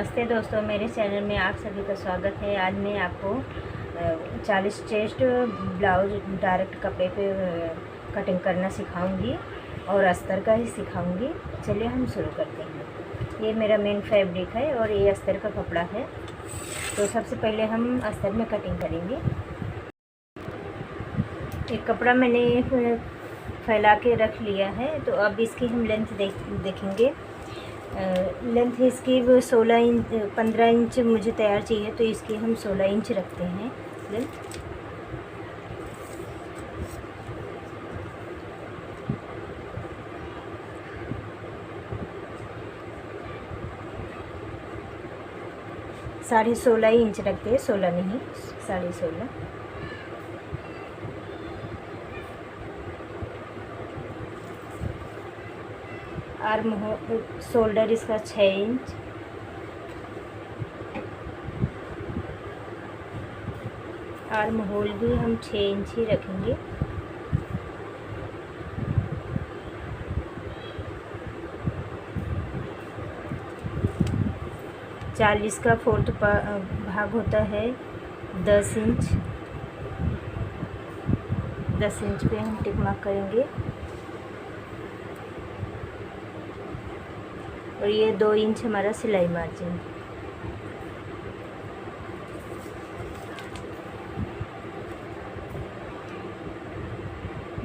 नमस्ते दोस्तों, मेरे चैनल में आप सभी का स्वागत है। आज मैं आपको 40 चेस्ट ब्लाउज डायरेक्ट कपड़े पे कटिंग करना सिखाऊंगी और अस्तर का ही सिखाऊंगी। चलिए हम शुरू करते हैं। ये मेरा मेन फैब्रिक है और ये अस्तर का कपड़ा है। तो सबसे पहले हम अस्तर में कटिंग करेंगे। एक कपड़ा मैंने फैला के रख लिया है, तो अब इसकी हम लेंथ देखेंगे। लेंथ इसकी 16 इंच 15 इंच मुझे तैयार चाहिए, तो इसकी हम 16 इंच रखते हैं लेंथ। साढ़े 16 इंच रखते हैं, 16 नहीं, 16.5। आर्म शोल्डर इसका 6 इंच, आर्म होल भी हम 6 इंच ही रखेंगे। चालीस का 4th भाग होता है 10 इंच। 10 इंच पे हम टिक मार्क करेंगे और ये 2 इंच हमारा सिलाई मार्जिन।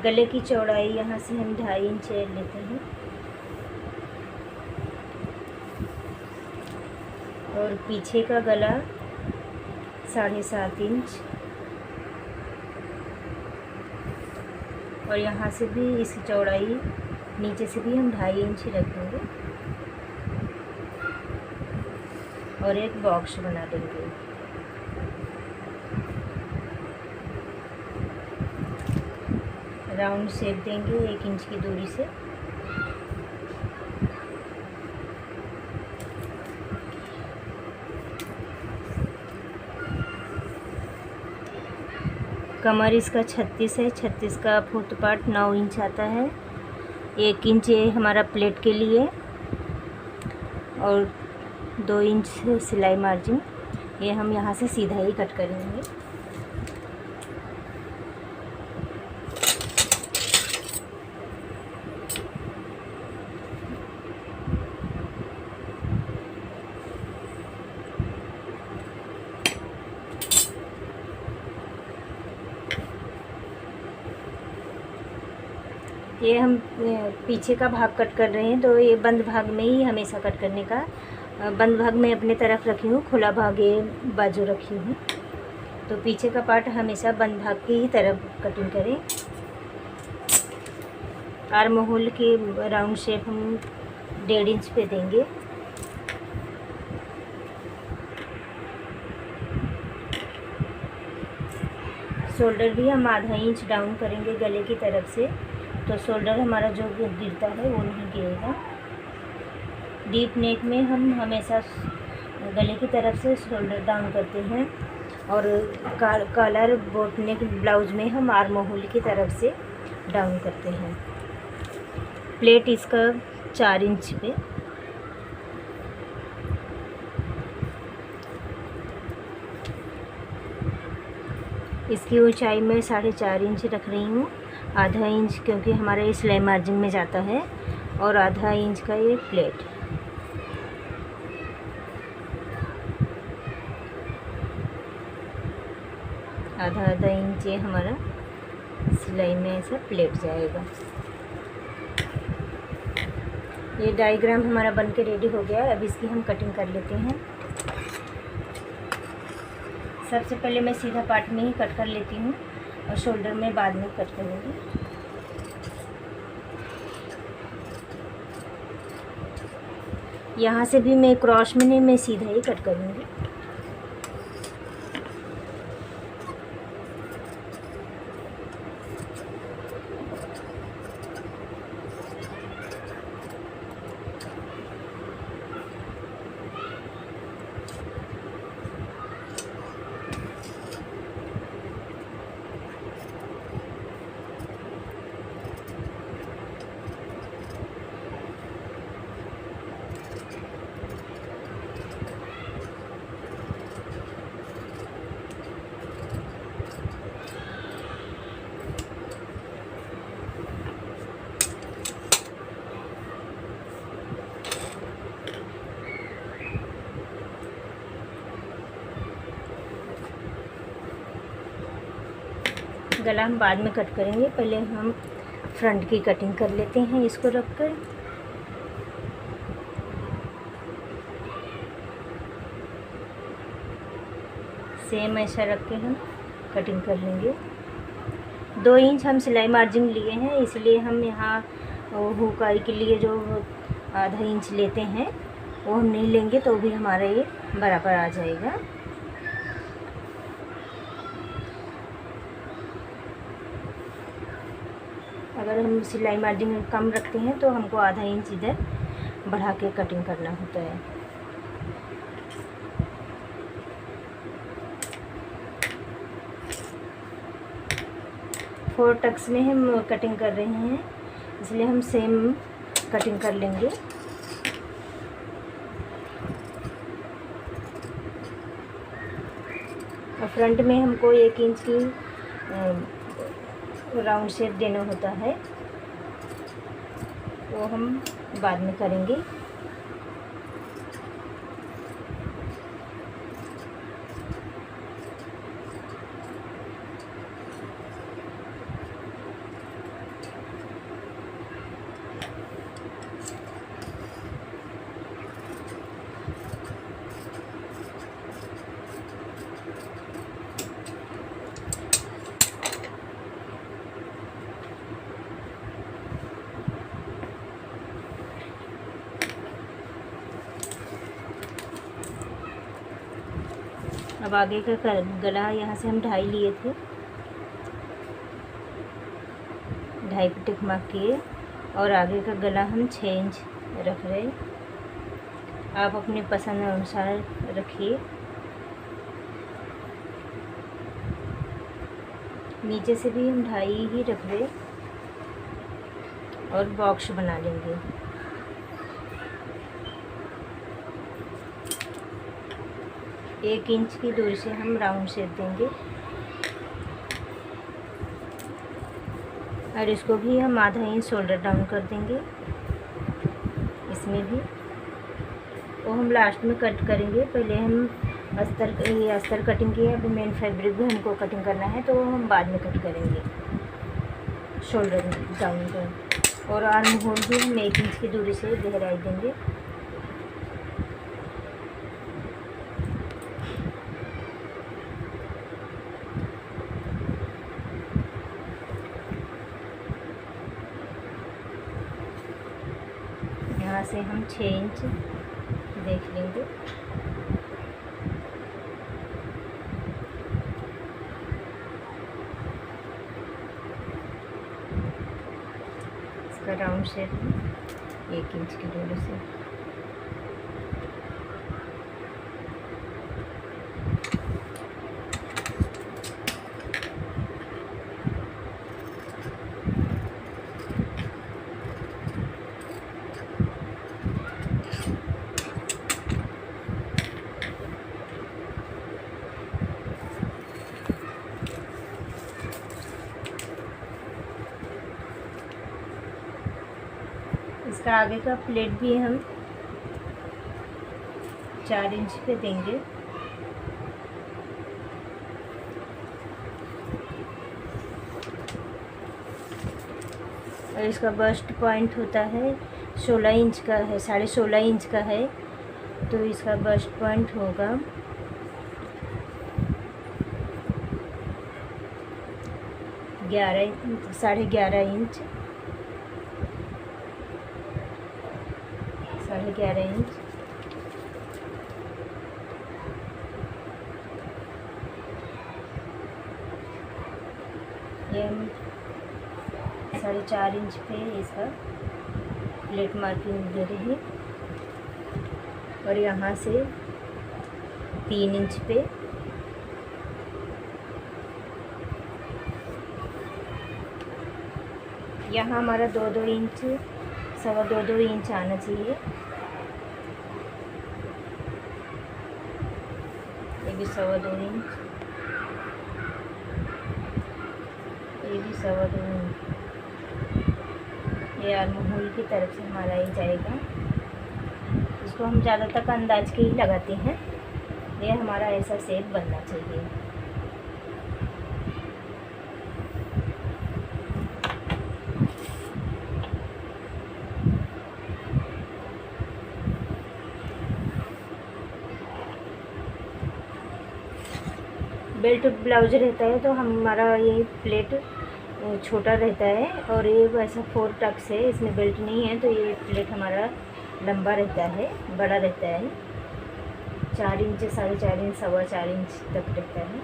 गले की चौड़ाई यहाँ से हम 2.5 इंच लेते हैं और पीछे का गला 7.5 इंच और यहाँ से भी इसकी चौड़ाई नीचे से भी हम 2.5 इंच रखेंगे और एक बॉक्स बना देंगे। राउंड शेप देंगे 1 इंच की दूरी से। कमर इसका 36 है, 36 का 4th पार्ट 9 इंच आता है। 1 इंच ये हमारा प्लेट के लिए और 2 इंच सिलाई मार्जिन। ये हम यहाँ से सीधा ही कट करेंगे। ये हम पीछे का भाग कट कर रहे हैं, तो ये बंद भाग में ही हमेशा कट करने का। बंद भाग में अपने तरफ रखी हूँ, खुला भाग ये बाजू रखी हूँ। तो पीछे का पार्ट हमेशा बंद भाग की ही तरफ कटिंग करें। आर्म होल की राउंड शेप हम 1.5 इंच पे देंगे। शोल्डर भी हम आधा इंच डाउन करेंगे गले की तरफ से, तो शोल्डर हमारा जो गिरता है वो नहीं गिरेगा। डीप नेक में हम हमेशा गले की तरफ से शोल्डर डाउन करते हैं और कॉलर बोट नेक ब्लाउज में हम आर्म होल की तरफ से डाउन करते हैं। प्लेट इसका 4 इंच पे। इसकी ऊंचाई मैं 4.5 इंच रख रही हूँ। आधा इंच क्योंकि हमारा ये सिलाई मार्जिन में जाता है और आधा इंच का ये प्लेट। आधा इंच ये हमारा सिलाई में ऐसा प्लेट जाएगा। ये डायग्राम हमारा बन के रेडी हो गया है। अब इसकी हम कटिंग कर लेते हैं। सबसे पहले मैं सीधा पार्ट में ही कट कर लेती हूँ और शोल्डर में बाद में कट करूँगी। यहाँ से भी मैं क्रॉस में नहीं, मैं सीधा ही कट करूँगी। गला हम बाद में कट करेंगे, पहले हम फ्रंट की कटिंग कर लेते हैं इसको रख कर। सेम ऐसा रख के हम कटिंग कर लेंगे। 2 इंच हम सिलाई मार्जिन लिए हैं, इसलिए हम यहाँ हुकाई के लिए जो आधा इंच लेते हैं वो हम नहीं लेंगे, तो भी हमारा ये बराबर आ जाएगा। अगर हम सिलाई मार्जिन कम रखते हैं तो हमको आधा इंच इधर बढ़ा के कटिंग करना होता है। फोर टक्स में हम कटिंग कर रहे हैं, इसलिए हम सेम कटिंग कर लेंगे। और फ्रंट में हमको 1 इंच की राउंड शेप देना होता है, वो हम बाद में करेंगे। अब आगे का गला यहाँ से हम 2.5 लिए थे, 2.5 पे टिक मार्क किए, और आगे का गला हम 6 इंच रख रहे। आप अपने पसंद अनुसार रखिए। नीचे से भी हम 2.5 ही रख रहे और बॉक्स बना लेंगे। एक इंच की दूरी से हम राउंड शेप देंगे, और इसको भी हम आधा इंच शोल्डर डाउन कर देंगे। इसमें भी वो हम लास्ट में कट करेंगे। पहले हम अस्तर कटिंग की है, अभी मेन फैब्रिक भी हमको कटिंग करना है, तो वो हम बाद में कट करेंगे शोल्डर डाउन कर। और आर्म होल भी हम 1 इंच की दूरी से गहराई देंगे। यहाँ से हम 6 इंच देख लेंगे। इसका राउंड शेप 1 इंच की दूरी से। इसका आगे का प्लेट भी हम 4 इंच पे देंगे। और इसका बस्ट पॉइंट होता है 16 इंच का है, 16.5 इंच का है, तो इसका बस्ट पॉइंट होगा 11.5 इंच। 11.5 इंच। ये हम 4.5 इंच पे इसका प्लेट मार्किंग दे रहे हैं, और यहाँ से 3 इंच पे यहाँ हमारा 2-2 इंच, 2.25 इंच आना चाहिए। ये भी 2.25 इंच, ये भी 2.25 इंच। ये आर्म होल की तरफ से हमारा ही जाएगा। इसको हम ज़्यादा तक अंदाज के ही लगाते हैं। ये हमारा ऐसा शेप बनना चाहिए। बेल्ट ब्लाउज रहता है तो हमारा ये प्लेट छोटा रहता है, और ये वैसा 4 टक्स है, इसमें बेल्ट नहीं है, तो ये प्लेट हमारा लंबा रहता है, बड़ा रहता है, 4 इंच, 4.5 इंच, 4.25 इंच तक रहता है।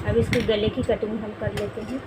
अब इसकी गले की कटिंग हम कर लेते हैं।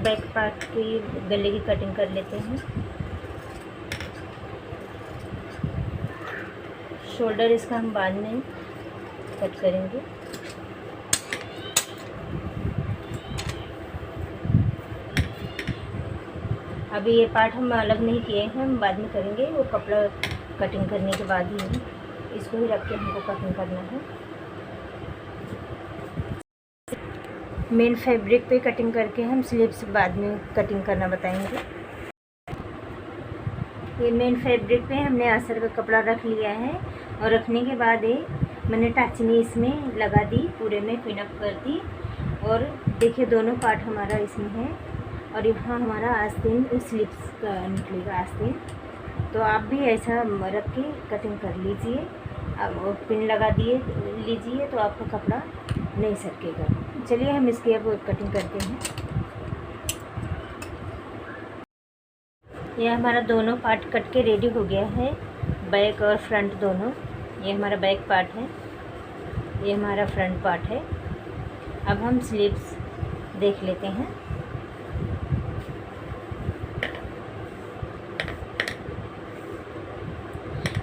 बैक पार्ट की गले की कटिंग कर लेते हैं। शोल्डर इसका हम बाद में कट करेंगे। अभी ये पार्ट हम अलग नहीं किए हैं, हम बाद में करेंगे, वो कपड़ा कटिंग करने के बाद ही इसको ही रख के हमको कटिंग करना है। मेन फैब्रिक पे कटिंग करके हम स्लीव्स बाद में कटिंग करना बताएंगे। ये मेन फैब्रिक पे हमने अस्तर का कपड़ा रख लिया है, और रखने के बाद मैंने टाचनी इसमें लगा दी, पूरे में पिनअप कर दी, और देखिए दोनों पार्ट हमारा इसमें है, और यहाँ हमारा आस्तीन स्लीव्स का निकलेगा आस्तीन। तो आप भी ऐसा रख के कटिंग कर लीजिए, अब पिन लगा लीजिए तो आपका कपड़ा नहीं सरकेगा। चलिए हम इसकी अब कटिंग करते हैं। यह हमारा दोनों पार्ट कट के रेडी हो गया है, बैक और फ्रंट दोनों। ये हमारा बैक पार्ट है, ये हमारा फ्रंट पार्ट है। अब हम स्लीव्स देख लेते हैं।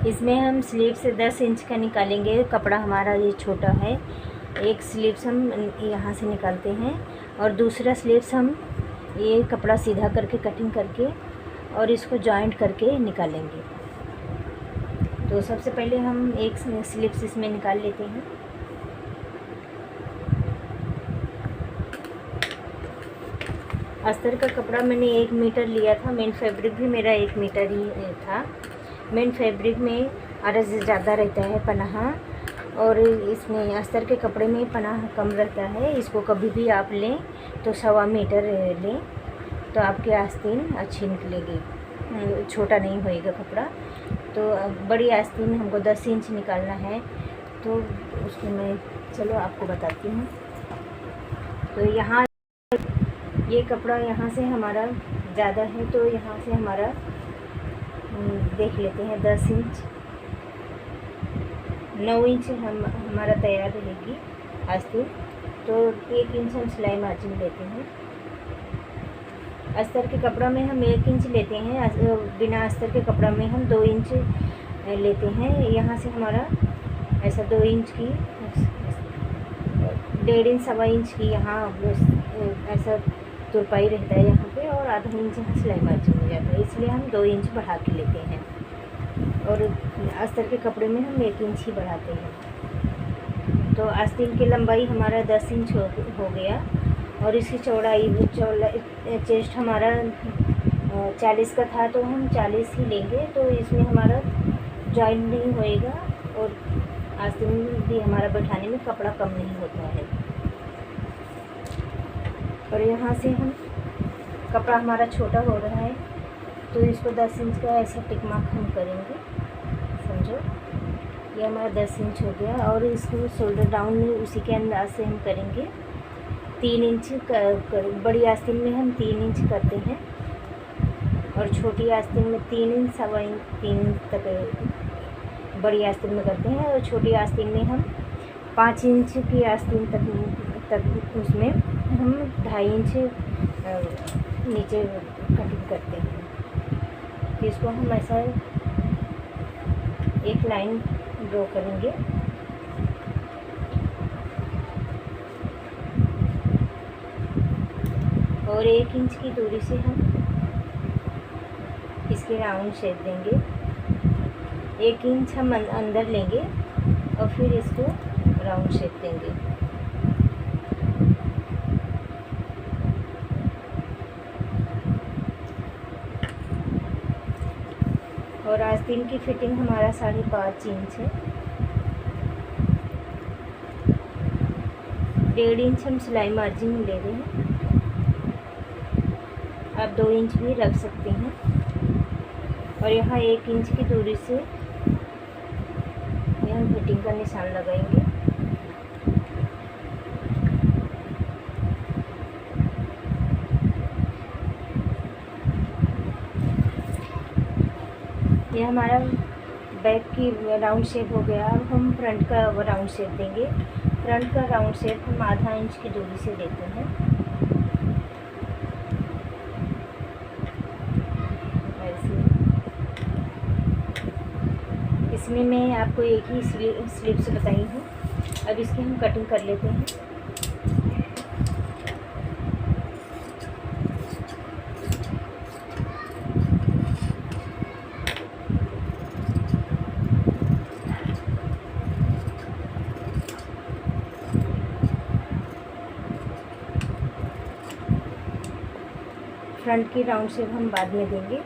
इसमें हम स्लीव से 10 इंच का निकालेंगे, कपड़ा हमारा ये छोटा है। एक स्लीव्स हम यहाँ से निकालते हैं, और दूसरा स्लीव्स हम ये कपड़ा सीधा करके कटिंग करके और इसको जॉइंट करके निकालेंगे। तो सबसे पहले हम एक स्लीव्स इसमें निकाल लेते हैं। अस्तर का कपड़ा मैंने 1 मीटर लिया था, मेन फैब्रिक भी मेरा 1 मीटर ही था। मेन फैब्रिक में आधा से ज़्यादा रहता है पनाहा, और इसमें अस्तर के कपड़े में पनाह कम रहता है। इसको कभी भी आप लें तो 1.25 मीटर लें, तो आपकी आस्तीन अच्छी निकलेगी, छोटा नहीं होएगा कपड़ा। तो बड़ी आस्तीन हमको 10 इंच निकालना है, तो उसको मैं चलो आपको बताती हूँ। तो यहाँ ये कपड़ा यहाँ से हमारा ज़्यादा है, तो यहाँ से हमारा देख लेते हैं 10 इंच, 9 इंच हमारा तैयार रहेगी आस्तीन। तो 1 इंच हम सिलाई मार्जिन लेते हैं। अस्तर के कपड़ा में हम 1 इंच लेते हैं, बिना अस्तर के कपड़ा में हम 2 इंच लेते हैं। यहाँ से हमारा ऐसा 2 इंच की, 1.5 इंच, 1.25 इंच की यहाँ ऐसा तुरपाई रहता है यहाँ पे, और आधा इंच यहाँ सिलाई मार्जिन हो जाता है, इसलिए हम 2 इंच बढ़ा के लेते हैं। और अस्तर के कपड़े में हम 1 इंच ही बढ़ाते हैं। तो आस्तीन की लंबाई हमारा 10 इंच हो गया, और इसकी चौड़ाई चेस्ट हमारा 40 का था, तो हम 40 ही लेंगे, तो इसमें हमारा जॉइंट नहीं होएगा, और आस्तीन भी हमारा बैठाने में कपड़ा कम नहीं होता है। और यहाँ से हम कपड़ा हमारा छोटा हो रहा है, तो इसको 10 इंच का ऐसा टिक मार्क हम करेंगे, समझो। ये हमारा 10 इंच हो गया, और इसको शोल्डर डाउन में उसी के अंदाज से हम करेंगे 3 इंच बड़ी आस्तीन में हम 3 इंच करते हैं, और छोटी आस्तीन में 3 इंच, 1.25 इंच, 3 इंच तक बड़ी आस्तीन में करते हैं, और छोटी आस्तीन में हम 5 इंच की आस्तीन तक उसमें हम 2.5 इंच नीचे कटिंग करते हैं। इसको हम ऐसा एक लाइन ड्रॉ करेंगे, और 1 इंच की दूरी से हम इसके राउंड शेप देंगे। 1 इंच हम अंदर लेंगे, और फिर इसको राउंड शेप देंगे। और आस्तीन की फिटिंग हमारा 5.5 इंच है। 1.5 इंच हम सिलाई मार्जिन ले रहे हैं, आप 2 इंच भी रख सकते हैं। और यहाँ 1 इंच की दूरी से ये हम फिटिंग का निशान लगाएंगे। ये हमारा बैक की राउंड शेप हो गया। अब हम फ्रंट का राउंड शेप देंगे। फ्रंट का राउंड शेप हम आधा इंच की दूरी से देते हैं, ऐसे। इसमें मैं आपको एक ही स्लिप से बताई हूँ। अब इसकी हम कटिंग कर लेते हैं। फ्रंट की राउंड शेप हम बाद में देंगे।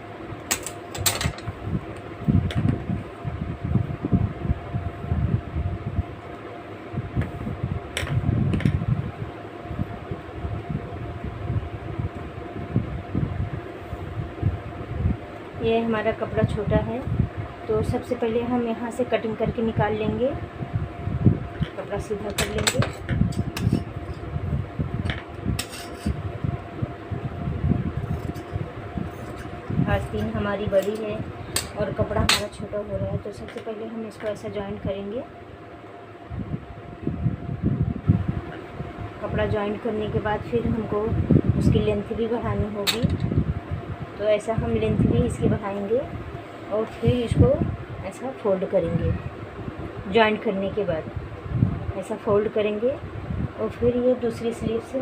ये हमारा कपड़ा छोटा है, तो सबसे पहले हम यहाँ से कटिंग करके निकाल लेंगे, कपड़ा सीधा कर लेंगे। आस्तीन हमारी बड़ी है और कपड़ा हमारा छोटा हो रहा है, तो सबसे पहले हम इसको ऐसा जॉइंट करेंगे। कपड़ा जॉइंट करने के बाद फिर हमको उसकी लेंथ भी बढ़ानी होगी, तो ऐसा हम लेंथ भी इसकी बढ़ाएंगे और फिर इसको ऐसा फोल्ड करेंगे। जॉइंट करने के बाद ऐसा फोल्ड करेंगे और फिर ये दूसरी स्लीव से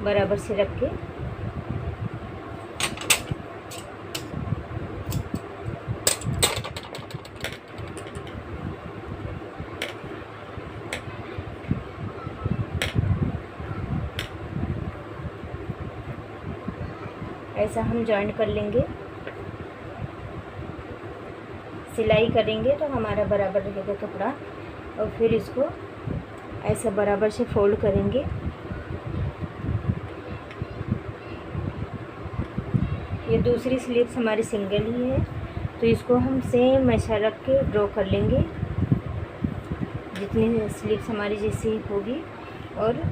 बराबर से रख के ऐसा हम जॉइंट कर लेंगे। सिलाई करेंगे तो हमारा बराबर रहेगा कपड़ा, और फिर इसको ऐसा बराबर से फोल्ड करेंगे। ये दूसरी स्लीव्स हमारी सिंगल ही है, तो इसको हम सेम ऐसा रख के ड्रॉ कर लेंगे जितनी स्लीव्स हमारी जैसी होगी, और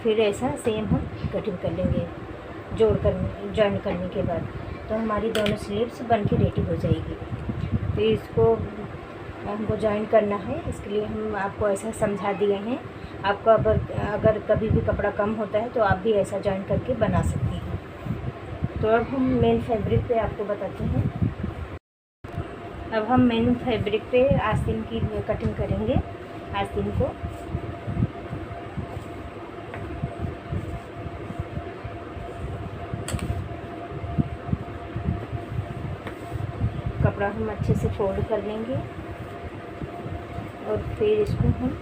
फिर ऐसा सेम हम कटिंग कर लेंगे जॉइन करने के बाद। तो हमारी दोनों स्लीव्स बन के रेडी हो जाएगी। तो इसको हमको जॉइन करना है, इसके लिए हम आपको ऐसा समझा दिए हैं। आपको अगर कभी भी कपड़ा कम होता है तो आप भी ऐसा जॉइन करके बना सकती हैं। तो अब हम मेन फैब्रिक पे आपको बताते हैं। अब हम मेन फैब्रिक पे आस्तीन की कटिंग करेंगे। आस्तीन को कपड़ा हम अच्छे से फोल्ड कर लेंगे और फिर इसको हम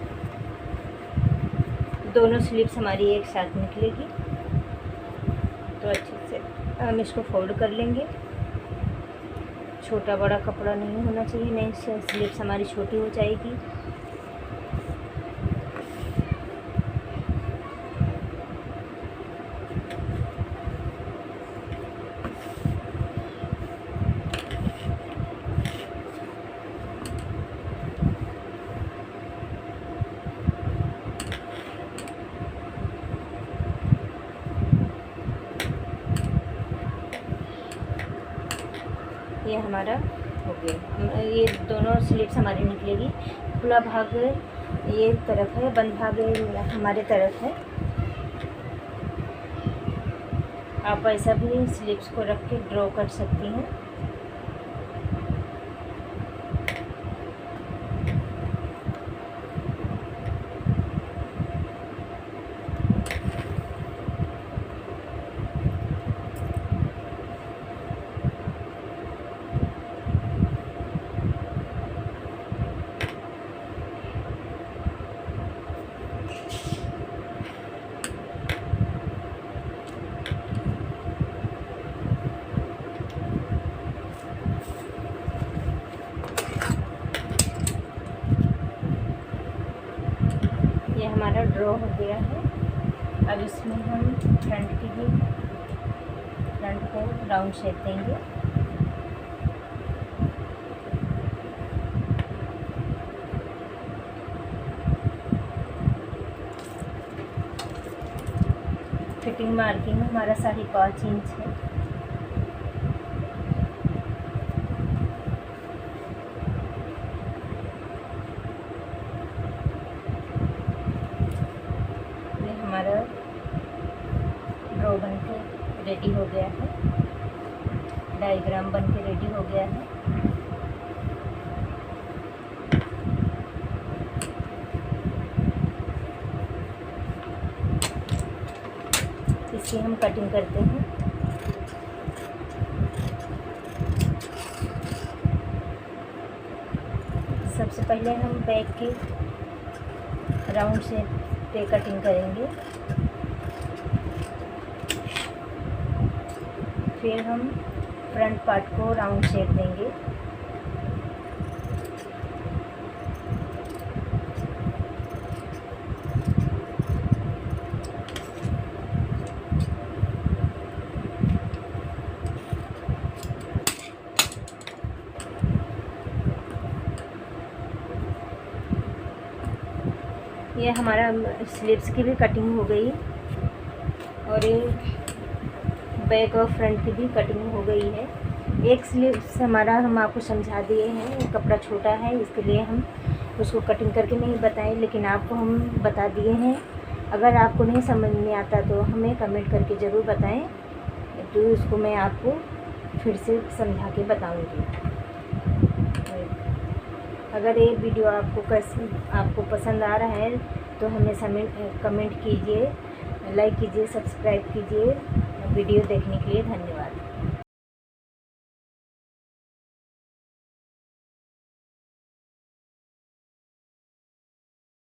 दोनों स्लीव्स हमारी एक साथ निकलेगी, तो अच्छे से हम इसको फोल्ड कर लेंगे। छोटा बड़ा कपड़ा नहीं होना चाहिए, नहीं स्लीव्स हमारी छोटी हो जाएगी। ये हमारा हो गया। ये दोनों स्लीव्स हमारी निकलेगी। खुला भाग ये तरफ है, बंद भाग हमारे तरफ है। आप ऐसा भी स्लीव्स को रख के ड्रॉ कर सकती हैं। हमारा ड्रॉ हो गया है। अब इसमें हम फ्रंट को राउंड शेप देंगे। फिटिंग मार्किंग हमारा 5.5 इंच है। ये हमारा ड्रॉ बन के रेडी हो गया है, डायग्राम बन के रेडी हो गया है। इसकी हम कटिंग करते हैं। सबसे पहले हम बैक की राउंड शेप पे कटिंग करेंगे, फिर हम फ्रंट पार्ट को राउंड शेप देंगे। ये हमारा स्लीव्स की भी कटिंग हो गई और ये बैक और फ्रंट की भी कटिंग हो गई है। एक स्लीव्स हमारा हम आपको समझा दिए हैं, कपड़ा छोटा है इसके लिए हम उसको कटिंग करके नहीं बताएं, लेकिन आपको हम बता दिए हैं। अगर आपको नहीं समझ में आता तो हमें कमेंट करके ज़रूर बताएं, तो उसको मैं आपको फिर से समझा के बताऊँगी। अगर ये वीडियो आपको पसंद आ रहा है तो हमें कमेंट कीजिए, लाइक कीजिए, सब्सक्राइब कीजिए। वीडियो देखने के लिए धन्यवाद।